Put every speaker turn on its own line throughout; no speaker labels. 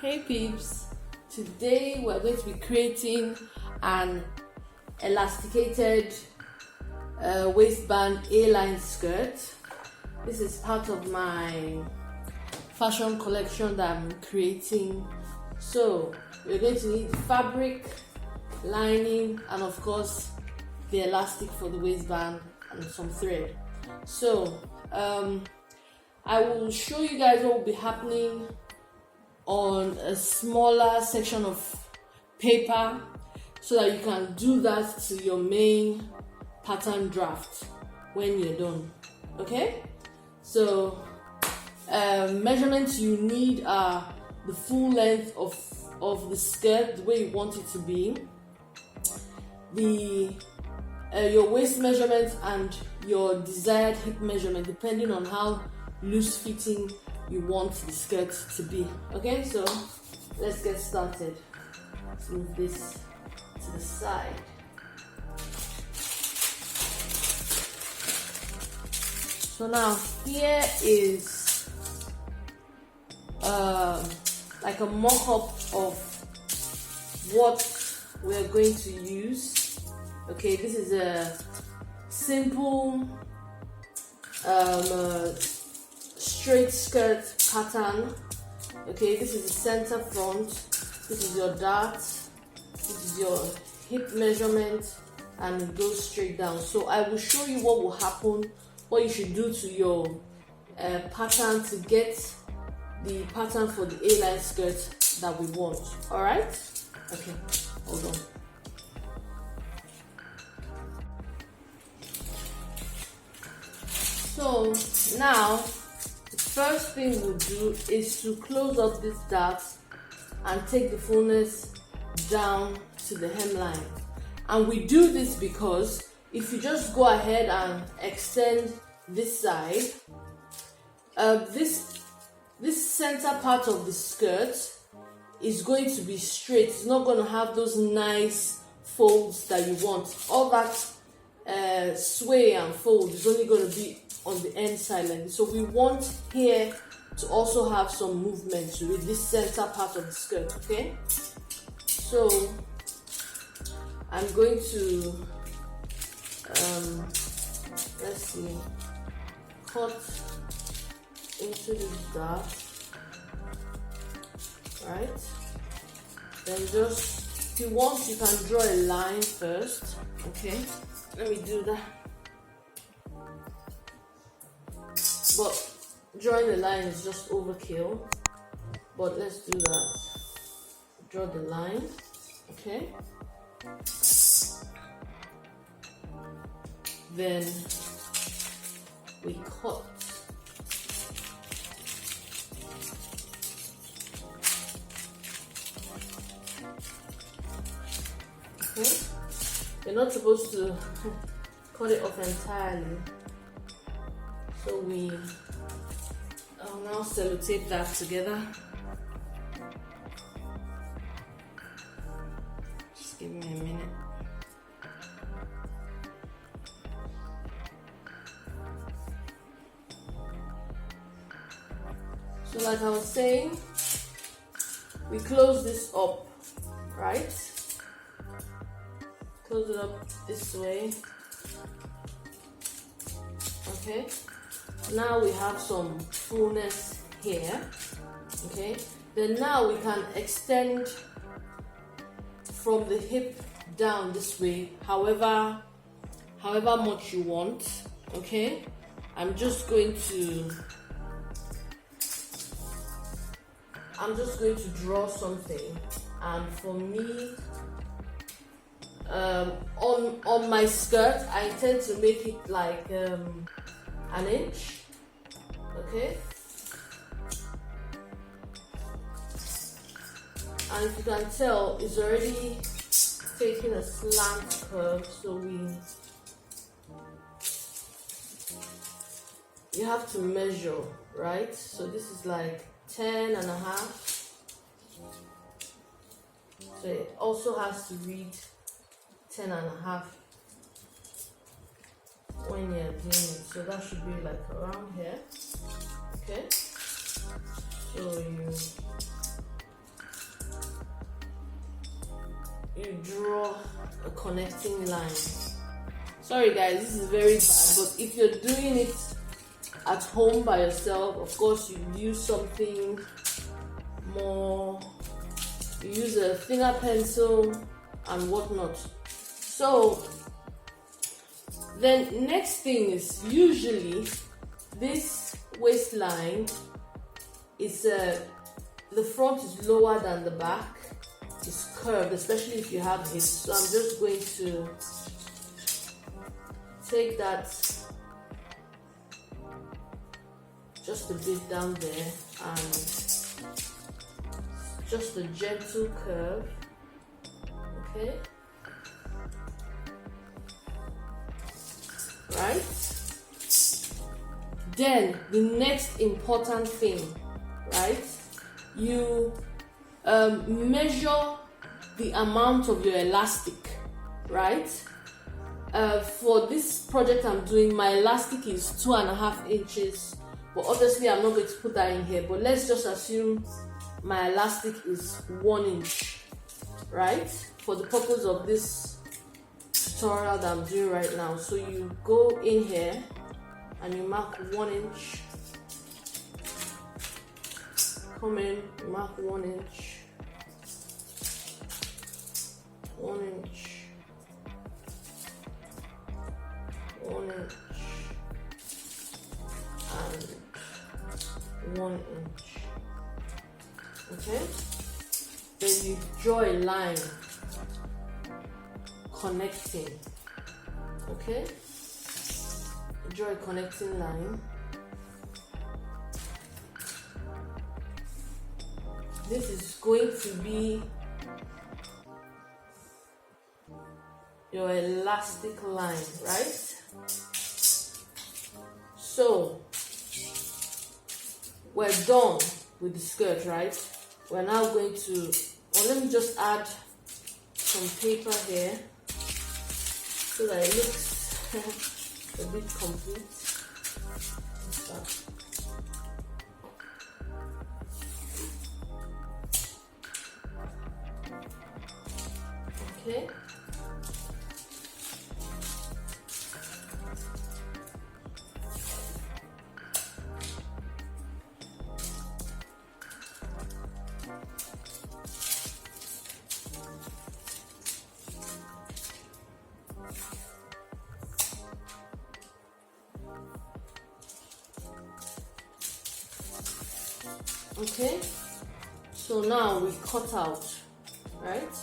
Hey peeps, today we're going to be creating an elasticated waistband A-line skirt. This is part of my fashion collection that I'm creating. So we're going to need fabric, lining, and of course the elastic for the waistband and some thread. So I will show you guys what will be happening on a smaller section of paper so that you can do that to your main pattern draft when you're done. Okay, so measurements you need are the full length of the skirt, the way you want it to be, your waist measurement and your desired hip measurement depending on how loose fitting you want the skirt to be. Okay, so let's get started. Let's move this to the side. So now here is like a mock-up of what we're going to use. Okay, this is a simple straight skirt pattern. Okay, this is the center front, this is your dart, this is your hip measurement, and it goes straight down. So I will show you what will happen, what you should do to your pattern to get the pattern for the A-line skirt that we want. All right, okay, hold on. So now the first thing we'll do is to close up this dart and take the fullness down to the hemline. And we do this because if you just go ahead and extend this side, this center part of the skirt is going to be straight. It's not going to have those nice folds that you want. All that sway and fold is only going to be on the end side like this. So we want here to also have some movement to it, this center part of the skirt. Okay, so I'm going to let's see, cut into this dart, right? Then just, if you want, you can draw a line first. Okay, let me do that. But drawing the line is just overkill, but let's do that. Draw the line, okay? Then we cut. Okay? You're not supposed to cut it off entirely. So I'll now sellotape that together. Just give me a minute. So like I was saying, we close this up, right? Close it up this way. Okay. Now we have some fullness here. Okay, then now we can extend from the hip down this way, however much you want. Okay, I'm just going to draw something, and for me, on my skirt I intend to make it like an inch. Okay, and if you can tell, it's already taking a slant curve, so you have to measure, right? So this is like 10 and a half, so it also has to read 10 and a half when you're doing it, so that should be like around here. Okay, so you you draw a connecting line. Sorry guys, this is very bad, but if you're doing it at home by yourself, of course you use something more, you use a thinner pencil and whatnot. So then next thing is, usually this waistline is the front is lower than the back, it's curved, especially if you have hips. So I'm just going to take that just a bit down there, and just a gentle curve. Okay, right? Then the next important thing, right? You measure the amount of your elastic, right? For this project I'm doing, my elastic is 2.5 inches, but obviously I'm not going to put that in here, but let's just assume my elastic is 1 inch, right? For the purpose of this tutorial that I'm doing right now. So you go in here and you mark 1 inch, come in, mark 1 inch, 1 inch, 1 inch, and 1 inch. Okay, then you draw a line connecting. Okay, draw a connecting line. This is going to be your elastic line, right? So we're done with the skirt, right? We're now going to, let me just add some paper here so that it looks a bit complete. Okay. Okay, so now we cut out, right?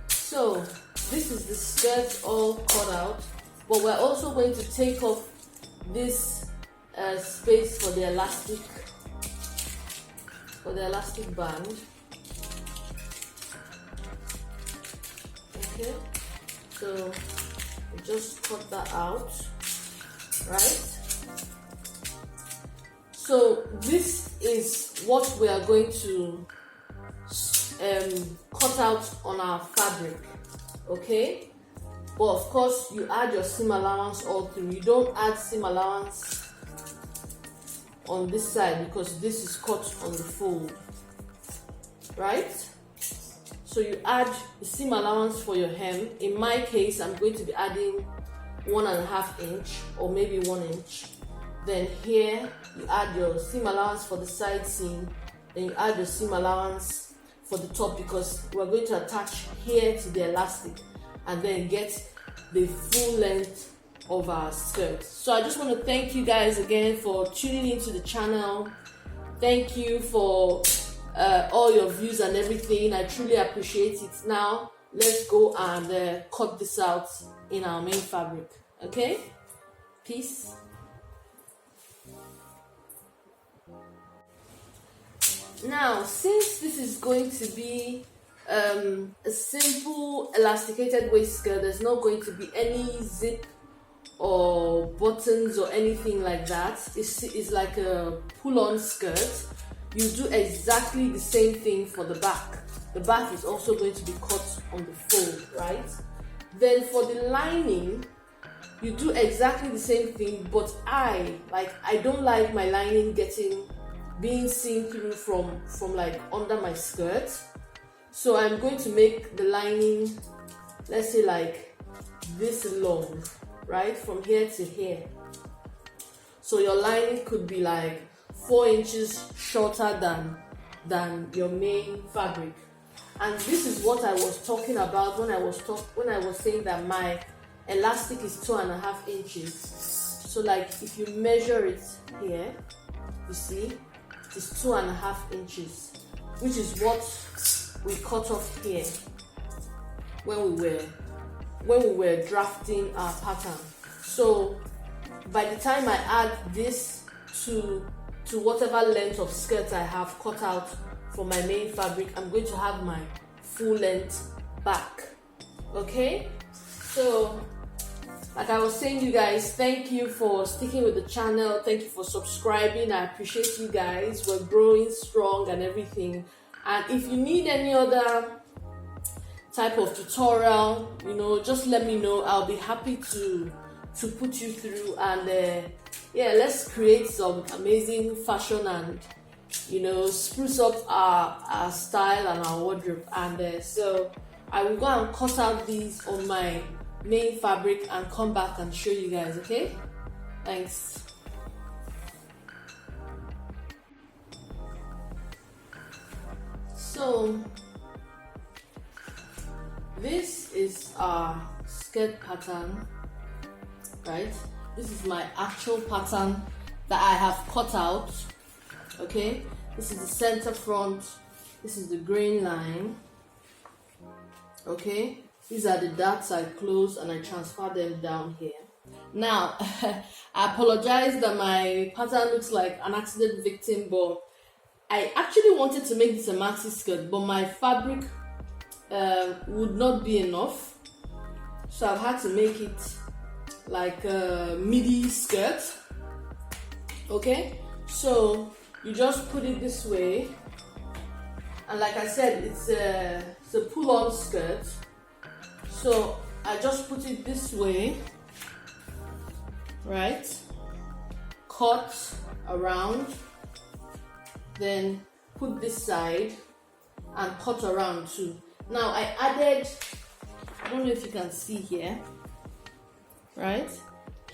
So this is the skirt all cut out, but we're also going to take off this space for the elastic band. Okay, so we just cut that out, right? So this is what we are going to cut out on our fabric, okay? But of course you add your seam allowance all through. You don't add seam allowance on this side because this is cut on the fold, right? So you add the seam allowance for your hem. In my case, I'm going to be adding 1.5 inch or maybe 1 inch. Then here you add your seam allowance for the side seam. Then you add your seam allowance for the top, because we're going to attach here to the elastic and then get the full length of our skirt. So I just want to thank you guys again for tuning into the channel. Thank you for all your views and everything. I truly appreciate it. Now let's go and cut this out in our main fabric. Okay, peace. Now, since this is going to be a simple elasticated waist skirt, there's not going to be any zip or buttons or anything like that. It's like a pull-on skirt. You do exactly the same thing for the back. The back is also going to be cut on the fold, right? Then for the lining, you do exactly the same thing, but I don't like my lining being seen through from like under my skirt. So I'm going to make the lining, let's say like this long, right, from here to here. So your lining could be like 4 inches shorter than your main fabric. And this is what I was talking about when I was saying that my elastic is 2.5 inches. So like if you measure it here, you see it is 2.5 inches, which is what we cut off here when we were drafting our pattern. So by the time I add this to whatever length of skirt I have cut out for my main fabric, I'm going to have my full length back. Okay, so like I was saying, you guys, thank you for sticking with the channel. Thank you for subscribing. I appreciate you guys. We're growing strong and everything. And if you need any other type of tutorial, just let me know. I'll be happy to put you through, and yeah, let's create some amazing fashion and spruce up our style and our wardrobe. And so I will go and cut out these on my main fabric and come back and show you guys. Okay, thanks. So this is our skirt pattern, right? This is my actual pattern that I have cut out. Okay, this is the center front, this is the grain line. Okay, these are the darts I close and I transfer them down here. Now I apologize that my pattern looks like an accident victim, but I actually wanted to make this a maxi skirt, but my fabric would not be enough, so I've had to make it like a midi skirt. Okay, so you just put it this way, and like I said, it's a pull-on skirt, so I just put it this way, right, cut around, then put this side and cut around too. Now I added, I don't know if you can see here, right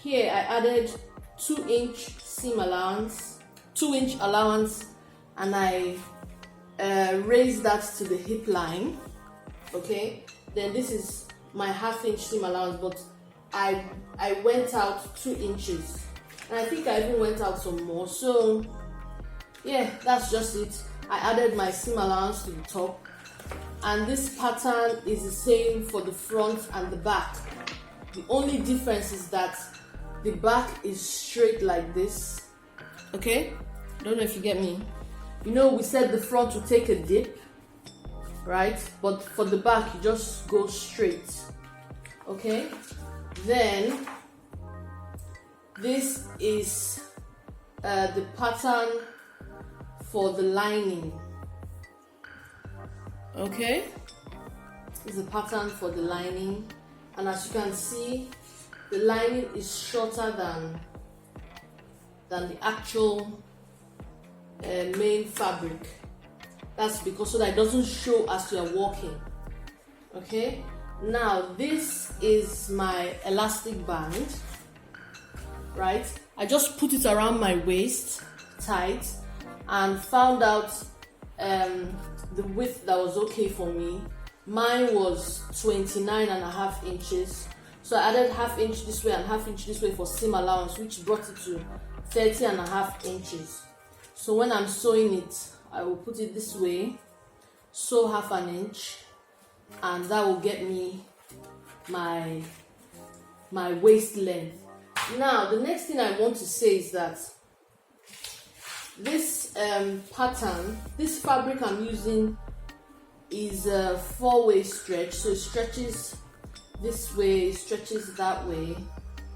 here I added 2-inch seam allowance, 2-inch allowance, and I raised that to the hip line. Okay, then this is my 1/2-inch seam allowance, but I went out 2 inches, and I think I even went out some more. So yeah, that's just it. I added my seam allowance to the top, and this pattern is the same for the front and the back. The only difference is that the back is straight like this. Okay, I don't know if you get me. We said the front will take a dip, right? But for the back, you just go straight. Okay, then this is the pattern for the lining. Okay, this is the pattern for the lining, and as you can see, the lining is shorter than the actual main fabric. That's because so that it doesn't show as you are walking. Okay, now this is my elastic band, right? I just put it around my waist tight and found out the width that was okay for me. Mine was 29.5 inches, so I added 1/2 inch this way and 1/2 inch this way for seam allowance, which brought it to 30.5 inches. So when I'm sewing it, I will put it this way, sew 1/2 inch, and that will get me my waist length. Now the next thing I want to say is that this pattern, this fabric I'm using is a 4-way stretch, so it stretches this way, it stretches that way.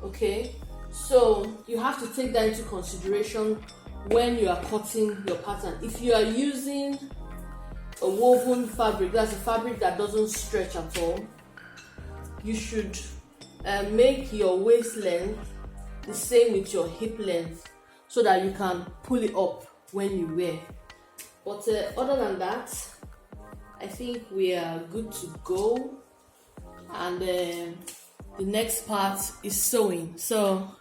Okay, so you have to take that into consideration when you are cutting your pattern. If you are using a woven fabric, that's a fabric that doesn't stretch at all, you should make your waist length the same with your hip length so that you can pull it up when you wear. But other than that, I think we are good to go. And the next part is sewing. So